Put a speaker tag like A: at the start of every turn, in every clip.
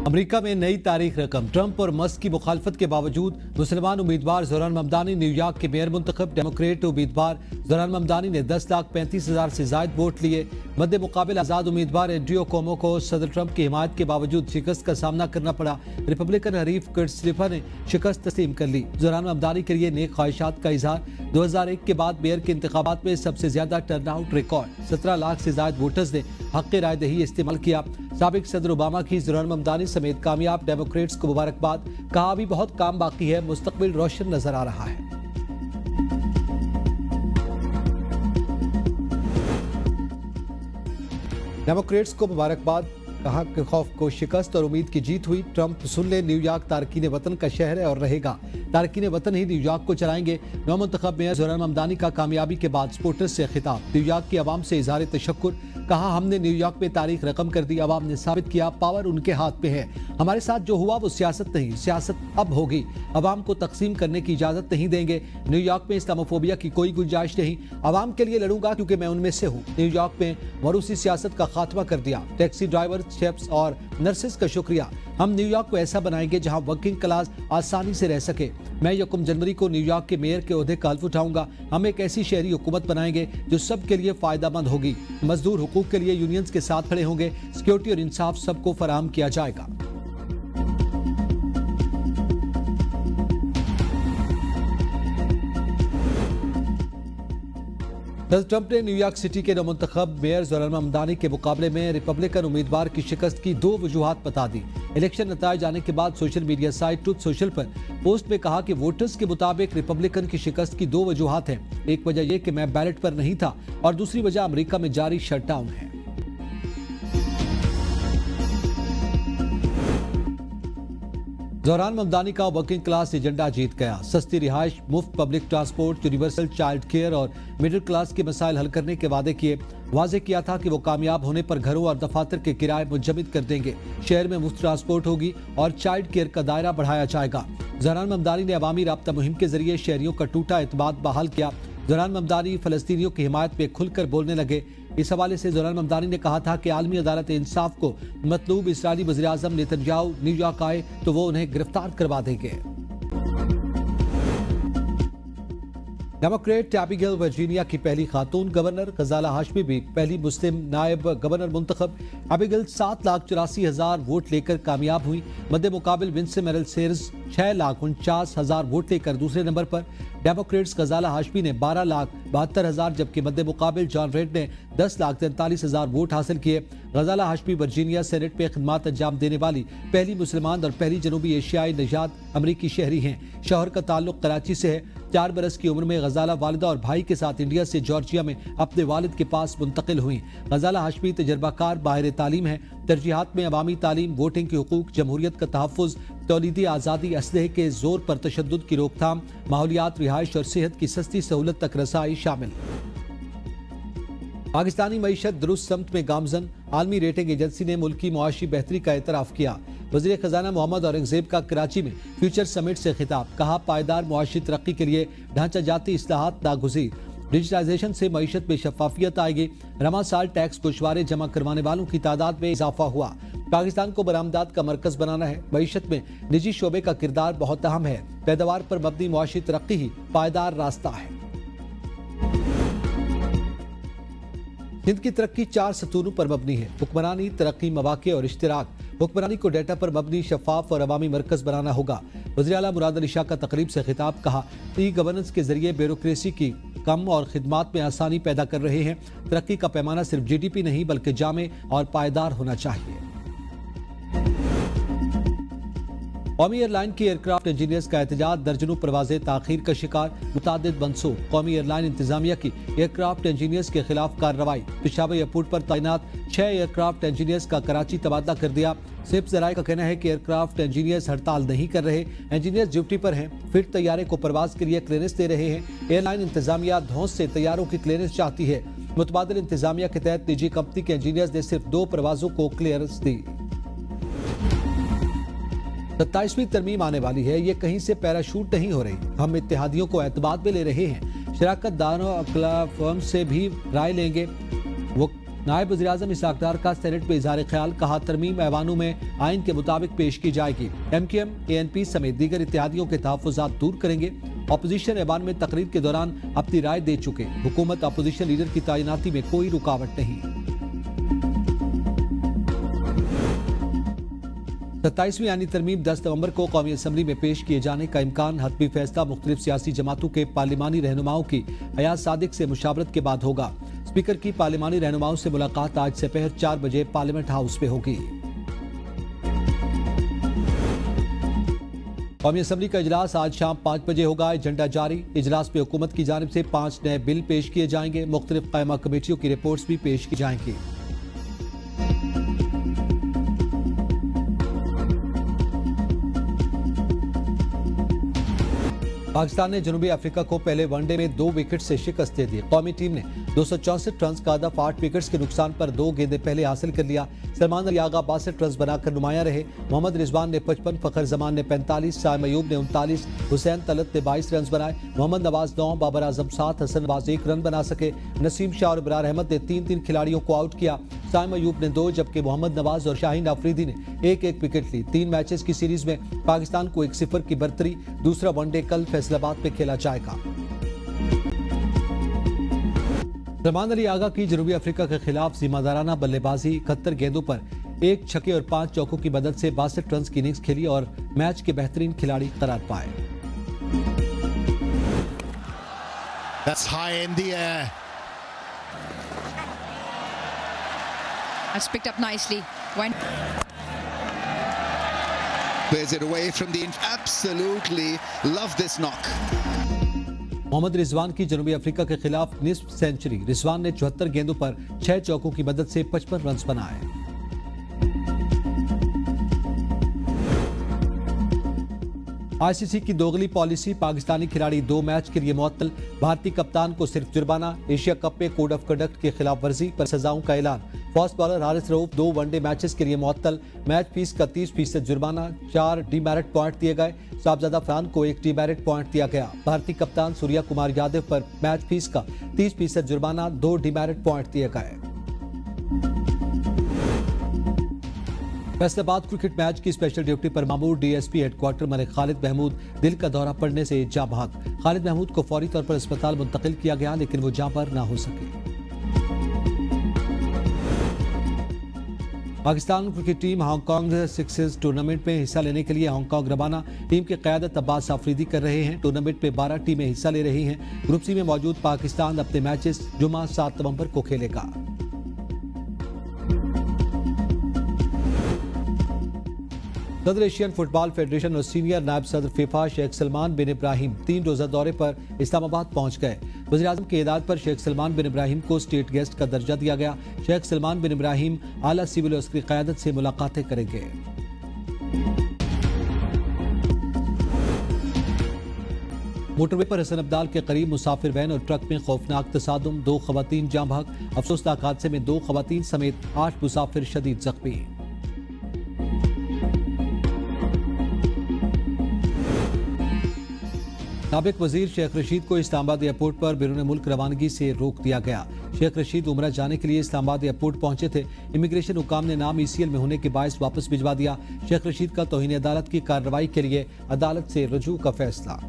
A: America में नई तारीख रकम। ट्रंप और मस्क की मुखालफत के बावजूद मुसलमान उम्मीदवार ज़ोहरान ममदानी न्यूयॉर्क के मेयर मुंतखब। डेमोक्रेट उम्मीदवार ज़ोहरान ममदानी ने 10,35,000 से ज्यादा वोट लिए। मद्दे मुकाबिल आज़ाद उम्मीदवार एंड्रयू कुओमो को सदर ट्रंप की हिमायत के बावजूद शिकस्त का सामना करना पड़ा। रिपब्लिकन हरीफ कर्ट स्लिफर ने शिकस्त तस्लीम कर ली। ज़ोहरान ममदानी के लिए नेक ख्वाहिशात का इजहार। 2001 के बाद मेयर के इंतखाबात में सबसे ज्यादा टर्नआउट रिकॉर्ड। 17 लाख से ज्यादा वोटर्स ने हक़ राय दही इस्तेमाल किया। साबिक सदर ओबामा की ज़ोहरान ममदानी समेत कामयाब डेमोक्रेट्स को मुबारकबाद। कहा अभी बहुत काम बाकी है, मुस्तकबिल रोशन नजर आ रहा है। डेमोक्रेट्स को मुबारकबाद। कहा कि खौफ को शिकस्त और उम्मीद की जीत हुई। ट्रंप सुन ले, न्यूयॉर्क तारकीन वतन का शहर है और रहेगा। तारकीन वतन ही न्यूयॉर्क को चलाएंगे। नौमुंतखब मेयर ज़ोहरान ममदानी का कामयाबी के बाद सपोर्टर्स से खिताब। न्यूयॉर्क की आवाम से इज़हार तशक्कुर। कहा हमने न्यूयॉर्क में तारीख रकम कर दी। आवाम ने साबित किया पावर उनके हाथ में है। हमारे साथ जो हुआ वो सियासत नहीं, सियासत अब होगी। आवाम को तकसीम करने की इजाजत नहीं देंगे। न्यूयॉर्क में इस्लामोफोबिया की कोई गुंजाइश नहीं। आवाम के लिए लड़ूंगा क्योंकि मैं उनमें से हूँ। न्यूयॉर्क में मरूसी सियासत का खात्मा कर दिया। टैक्सी ड्राइवर, शेफ्स और नर्सेस का शुक्रिया। हम न्यूयॉर्क को ऐसा बनाएंगे जहां वर्किंग क्लास आसानी से रह सके। मैं 1 जनवरी को न्यूयॉर्क के मेयर के ओहदे का हल्फ उठाऊंगा। हम एक ऐसी शहरी हुकूमत बनाएंगे जो सबके लिए फायदेमंद होगी। मजदूर हुकूक के लिए यूनियंस के साथ खड़े होंगे। सिक्योरिटी और इंसाफ सबको फराहम किया जाएगा। सदर ट्रंप ने न्यूयॉर्क सिटी के नौमुंतखब मेयर ज़ोहरान ममदानी के मुकाबले में रिपब्लिकन उम्मीदवार की शिकस्त की 2 वजूहात बता दी। इलेक्शन नतायज आने के बाद social media site truth social पर पोस्ट में कहा कि वोटर्स के मुताबिक रिपब्लिकन की शिकस्त की 2 वजूहात हैं। एक वजह यह कि मैं बैलेट पर नहीं था और दूसरी वजह अमेरिका में जारी शटडाउन है। ज़ोहरान ममदानी का वर्किंग क्लास एजेंडा जीत गया। सस्ती रिहाइश, मुफ्त public transport, universal child care और मिडिल क्लास के मसाइल हल करने के वादे किए। वाजे किया था कि वो कामयाब होने पर घरों और दफातर के किराए मुंजमद कर देंगे। शहर में मुफ्त ट्रांसपोर्ट होगी और चाइल्ड केयर का दायरा बढ़ाया जाएगा। ज़ोहरान ममदानी ने अवामी राब्ता मुहिम के जरिए शहरियों का टूटा एतमाद बहाल किया। ज़ोहरान ममदानी फलस्तीनियों की हिमायत में खुलकर बोलने लगे। इस हवाले से ज़ोहरान ममदानी ने कहा था कि आलमी अदालत इंसाफ को मतलूब इस्राइली वज़ीर-ए-आज़म नेतन्याहू न्यूयॉर्क आए तो वो उन्हें गिरफ्तार करवा देंगे। डेमोक्रेट एबिगेल वर्जीनिया की पहली खातून गवर्नर। ग़ज़ाला हाशमी भी पहली मुस्लिम नायब गवर्नर मुंतखब। एबिगेल 7,84,000 वोट लेकर कामयाब हुई। मद्दे मुकाबिल विंसे मेरल सेर्स 6,49,000 वोट लेकर दूसरे नंबर पर। डेमोक्रेट्स ग़ज़ाला हाशमी ने 12,72,000 जबकि मद्दे मुकाबिल जॉन रेड ने 10,43,000 वोट हासिल किए। ग़ज़ाला हाशमी वर्जीनिया सेनेट में खिदमात अंजाम देने वाली पहली मुसलमान और पहली जनूबी एशियाई नजात अमरीकी शहरी हैं। शौहर का ताल्लुक कराची से है। 4 बरस की उम्र में ग़ज़ाला वालिदा और भाई के साथ इंडिया से जॉर्जिया में अपने वालिद के पास मुंतकिल हुई। ग़ज़ाला हाशमी तजर्बाकार बाहिर तालीम है। तरजीहात में अवामी तालीम, वोटिंग के हुकूक, जमहूरियत का तहफ़्फ़ुज़, तौलीदी आज़ादी, असलहे के जोर पर तशद्दुद की रोकथाम, माहौलियात, रिहाइश और सेहत की सस्ती सहूलत तक रसाई शामिल। पाकिस्तानी मईशत दुरुस्त समत में गामजन। आलमी रेटिंग एजेंसी ने मुल्की मुआशी बेहतरी का एतराफ़ किया। वज़ीर ख़जाना मोहम्मद औरंगज़ेब का कराची में फ्यूचर समिट से खिताब। कहा पायदार मुआशी तरक्की के लिए ढांचा जाती इस्लाहात नागुज़ीर। डिजिटाइजेशन से मईशत में शफाफियत आएगी। रमा साल टैक्स गोशवारे जमा करवाने वालों की तादाद में इजाफा हुआ। पाकिस्तान को बरामदात का मरकज बनाना है। मईशत में निजी शोबे का किरदार बहुत अहम है। पैदावार पर मबनी मुआशी तरक्की ही पायदार रास्ता है। हिंद की तरक्की 4 सतूनों पर मबनी है। हुक्मरानी, तरक्की, मवाक़े और इश्तिराक। हुक्मरानी को डेटा पर मबनी, शफाफ और अवामी मरकज बनाना होगा। वज़ीर आला मुराद अली शाह का तकरीब से खिताब। कहा ई गवर्नेंस के जरिए ब्यूरोक्रेसी की कम और खिदमात में आसानी पैदा कर रहे हैं। तरक्की का पैमाना सिर्फ GDP नहीं बल्कि जामे और पायदार होना चाहिए। कौमी एयरलाइन के एयरक्राफ्ट इंजीनियर्स का एहतजाज। दर्जनों परवाजें ताखीर का शिकार, मुतादिद मनसूख। कौमी एयरलाइन इंतजामिया की एयरक्राफ्ट इंजीनियर्स के खिलाफ कार्रवाई। पेशावर एयरपोर्ट पर तैनात 6 एयरक्राफ्ट इंजीनियर्स का कराची तबादला कर दिया। सिप ज़राए का कहना है कि एयरक्राफ्ट इंजीनियर्स हड़ताल नहीं कर रहे। इंजीनियर्स ड्यूटी पर हैं, फिर तैयारे को परवाज के लिए क्लियरेंस दे रहे हैं। एयरलाइन इंतजामिया धौंस से तैयारों की क्लियरेंस चाहती है। मुतबादिल इंतजामिया के तहत निजी कंपनी के इंजीनियर्स ने सिर्फ 2 परवाजों को क्लियरेंस दी। 27वीं तरमीम आने वाली है। ये कहीं से पैराशूट नहीं हो रही। हम इत्तेहादियों को एतमाद में ले रहे हैं। शराकत दारों अकला फर्म से भी राय लेंगे। वो नायब वज़ीर-ए-आज़म इसहाक डार का सेनेट में इजहार ख्याल, कहा तरमीम ऐवानों में आइन के मुताबिक पेश की जाएगी। MQM, ANP समेत दीगर इत्तेहादियों के तहफ़्फ़ुज़ात दूर करेंगे। अपोजिशन ऐवान में तकरीर के दौरान अपनी राय दे चुके, हुकूमत अपोजिशन लीडर की तैनाती में कोई रुकावट नहीं। 27वीं यानी तरमीम 10 नवंबर को कौमी असम्बली में पेश किए जाने का इम्कान। हतमी फैसला मुख्तलिफ सियासी जमातों के पार्लिमानी रहनुमाओं की अयाज सादिक से मुशावरत के बाद होगा। स्पीकर की पार्लिमानी रहनुमाओं से मुलाकात आज दोपहर 4 बजे पार्लियामेंट हाउस में होगी। कौमी असम्बली का इजलास आज शाम 5 बजे होगा। एजेंडा जारी। इजलास में हुकूमत की जानिब से 5 नए बिल पेश किए जाएंगे। मुख्तलिफ कायमा कमेटियों की रिपोर्ट्स भी पेश की जाएंगी। पाकिस्तान ने जनूबी अफ्रीका को पहले वनडे में 2 विकेट से शिकस्त दे दी। कौमी टीम ने 264 रन का हदफ 8 विकेट्स के नुकसान पर 2 गेंदें पहले हासिल कर लिया। सलमान अली आगा 62 रन बनाकर नुमाया रहे। मोहम्मद रिजवान ने 55, फखर जमान ने 45, साइम अयूब ने 39, हुसैन तलत ने 22 रन बनाए। मोहम्मद नवाज 9, बाबर आजम 7, हसन नवाज 1 रन बना सके। नसीम शाह और इब्रार अहमद ने 3-3 खिलाड़ियों को आउट किया। साइम अयूब ने 2, जबकि मोहम्मद नवाज और शाहीन अफरीदी ने 1-1 विकेट ली। 3 मैचेस की सीरीज में पाकिस्तान को 1-0 की बर्तरी। दूसरा वनडे कल फैसलाबाद में खेला जाएगा। सलमान अली आगा की जनूबी अफ्रीका के खिलाफ जिम्मेदाराना बल्लेबाजी, 71 गेंदों पर 1 छक्के और 5 चौकों की मदद से 62 रन की इनिंग्स खेली और मैच के बेहतरीन खिलाड़ी करार पाए।
B: That's high in the air.
C: That's picked up nicely.
B: Plays it away from the... Absolutely love this knock.
A: Mohammad Rizwan की जनूबी अफ्रीका के खिलाफ निस्फ सेंचुरी। रिजवान ने 74 गेंदों पर 6 चौकों की मदद से 55 रन बनाए। ICC की दोगली पॉलिसी, पाकिस्तानी खिलाड़ी 2 मैच के लिए मुअत्तल। भारतीय कप्तान को सिर्फ जुर्माना। एशिया कप में कोड ऑफ कंडक्ट की खिलाफ वर्जी पर सजाओं का ऐलान। Fast bowler Haris Rauf 2 one day matches के लिए मुअत्तल। मैच फीस का 30% जुर्माना, 4 डीमेरिट पॉइंट दिए गए। साहबजादा फरहान को 1 डीमेरिट पॉइंट दिया गया। भारतीय कप्तान सूर्या कुमार यादव पर मैच फीस का 30% जुर्माना, 2 डीमेरिट पॉइंट दिए गए। फैसलाबाद क्रिकेट मैच की स्पेशल ड्यूटी पर मामूर DSP हेडक्वार्टर मलिक खालिद महमूद दिल का दौरा पड़ने से जा भाग। खालिद महमूद को फौरी तौर पर अस्पताल मुंतकिल किया गया, लेकिन वो जा पर ना हो सके। Pakistan cricket team Hong Kong sixes tournament में हिस्सा लेने के लिए हांगकांग रवाना। टीम की क़यादत अब्बास आफरीदी कर रहे हैं। टूर्नामेंट में 12 टीमें हिस्सा ले रही हैं। ग्रुप C में मौजूद पाकिस्तान अपने मैचेस जुमा 7 नवंबर को खेलेगा। सदर एशियन फुटबॉल फेडरेशन और सीनियर नायब सदर फीफा शेख सलमान बिन इब्राहिम 3 रोजा दौरे पर इस्लामाबाद पहुंच गए। वज़ीर-ए-आज़म की हिदायत पर शेख सलमान बिन इब्राहिम को स्टेट गेस्ट का दर्जा दिया गया। शेख सलमान बिन इब्राहिम आला सिविल और उसकी क़यादत से मुलाकातें करेंगे। मोटरवे पर हसन अब्दाल के करीब मुसाफिर वैन और ट्रक में खौफनाक तसादुम, 2 खवातीन जाँ भाग। अफसोसनाक हादसे में 2 खवातीन समेत 8 मुसाफिर शदीद जख्मी। साबिक वजीर शेख रशीद को इस्लामाबाद एयरपोर्ट पर बैरून मुल्क रवानगी से रोक दिया गया। शेख रशीद उमरा जाने के लिए इस्लामाबाद एयरपोर्ट पहुंचे थे। इमिग्रेशन हुकाम ने नाम ECL में होने के बायस वापस भिजवा दिया। शेख रशीद का तौहीन अदालत की कार्रवाई के लिए अदालत से रुजू का फैसला।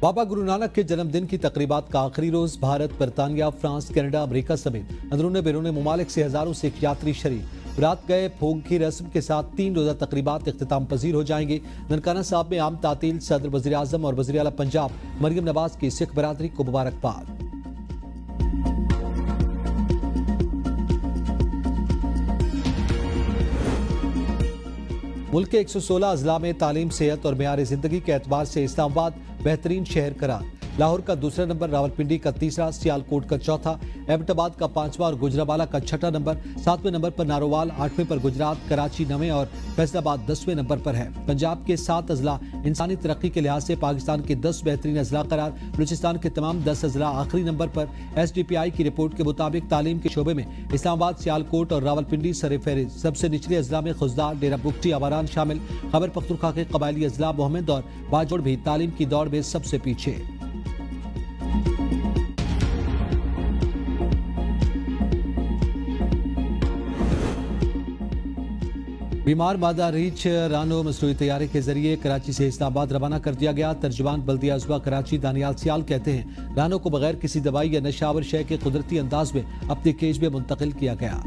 A: बाबा गुरु नानक के जन्मदिन की तकरीबात का आखिरी रोज। भारत, बरतानिया, फ्रांस, कनाडा, अमेरिका समेत अंदरूनी बैरून मुमालिक से हजारों सिख यात्री शरीक। रात गए भोग की रस्म के साथ 3 रोजा तकरीबात इख्तिताम पजीर हो जाएंगी। ननकाना साहब में आम तातील, सदर, वज़ीर-ए-आज़म और वज़ीर आला पंजाब मरियम नवाज की सिख बरादरी को मुबारकबाद। मुल्क के 116 अजला में तालीम, सेहत और मेयार जिंदगी के एतबार से इस्लामाबाद बेहतरीन शहर करार। लाहौर का दूसरा नंबर, रावलपिंडी का तीसरा, सियालकोट का चौथा, एबटाबाद का पांचवा और गुजरावाला का छठा नंबर। 7वें नंबर पर नारोवाल, 8वें पर गुजरात, कराची 9वें और फैसलाबाद 10वें नंबर पर है। पंजाब के 7 अजला इंसानी तरक्की के लिहाज से पाकिस्तान के 10 बेहतरीन अजला करार। बलूचिस्तान के तमाम 10 अजला आखिरी नंबर पर। SDPI की रिपोर्ट के मुताबिक तालीम के शोबे में इस्लामाबाद, सियालकोट और रावलपिंडी सर-ए-फहरिस्त। सबसे निचले अजला में खुजदार, डेरा बुगटी, आवारान शामिल। खैबर पख्तूनख्वा के कबायली अजला मोहम्मद और बाजोड़ भी तालीम की दौड़ में सबसे पीछे। बीमार मादा रीछ रानो मसनूई तैयारी के जरिए कराची से इस्लामाबाद रवाना कर दिया गया। तर्जुमान बल्दिया अजवा कराची दानियाल सियाल कहते हैं, रानो को बगैर किसी दवाई या नशावर शय के कुदरती अंदाज में अपनी केज में मुंतकिल किया गया।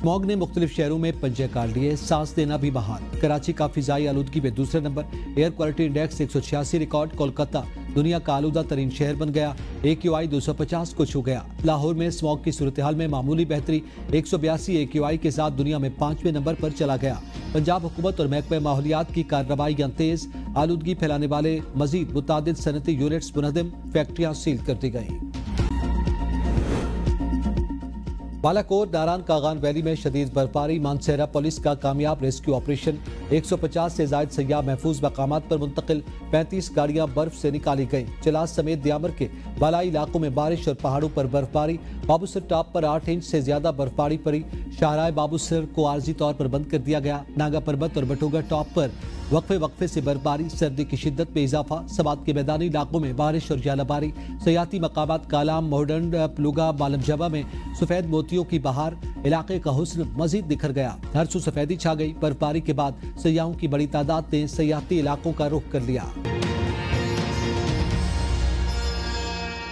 A: स्मॉग ने मुख्तलिफ शहरों में पंजे काट लिए, सांस देना भी बहाल। कराची का फिजाई आलूदगी में दूसरे number, air quality index 186 record. Kolkata दुनिया का आलूदा तरीन शहर बन गया, AQI 250 को छू गया। लाहौर में स्मॉग की सूरत हाल में मामूली बेहतरी, 182 AQI के साथ दुनिया में 5वें नंबर पर चला गया। पंजाब हुकूमत और महकमा माहौलियात की कार्रवाइयां तेज, आलूदगी फैलाने वाले मजीद मुतादिद सनती यूनिट्स मुनहदम, फैक्ट्रियां सील कर दी गई। बालाकोट नारायण कागान वैली में शदीद बर्फबारी, मानसेरा पुलिस का कामयाब रेस्क्यू ऑपरेशन। 150 से ज्यादा सयाह महफूज मकामात पर मुंतकिल, 35 गाड़ियां बर्फ से निकाली गईं। चिलास समेत दियामर के बालाई इलाकों में बारिश और पहाड़ों पर बर्फबारी। बाबूसर टॉप पर 8 इंच से ज्यादा बर्फबारी पड़ी। शाहराय बाबूसर को आर्जी तौर पर बंद कर दिया गया। नागा पर्वत और बटोगा टॉप पर वक्फे से बर्फबारी, सर्दी की शिद्दत में इजाफा। समात के मैदानी इलाकों में बारिश और जालाबारी। सयाती मकामात कालाम, मोहडन, प्लुगा, मालम जबा में सफेद मोतियों की बहार। इलाके का हुस्न मजीद निखर गया, हर सू सफेदी छा गई। बर्फबारी के बाद सयाहों की बड़ी तादाद ने सयाती इलाकों का रुख कर लिया।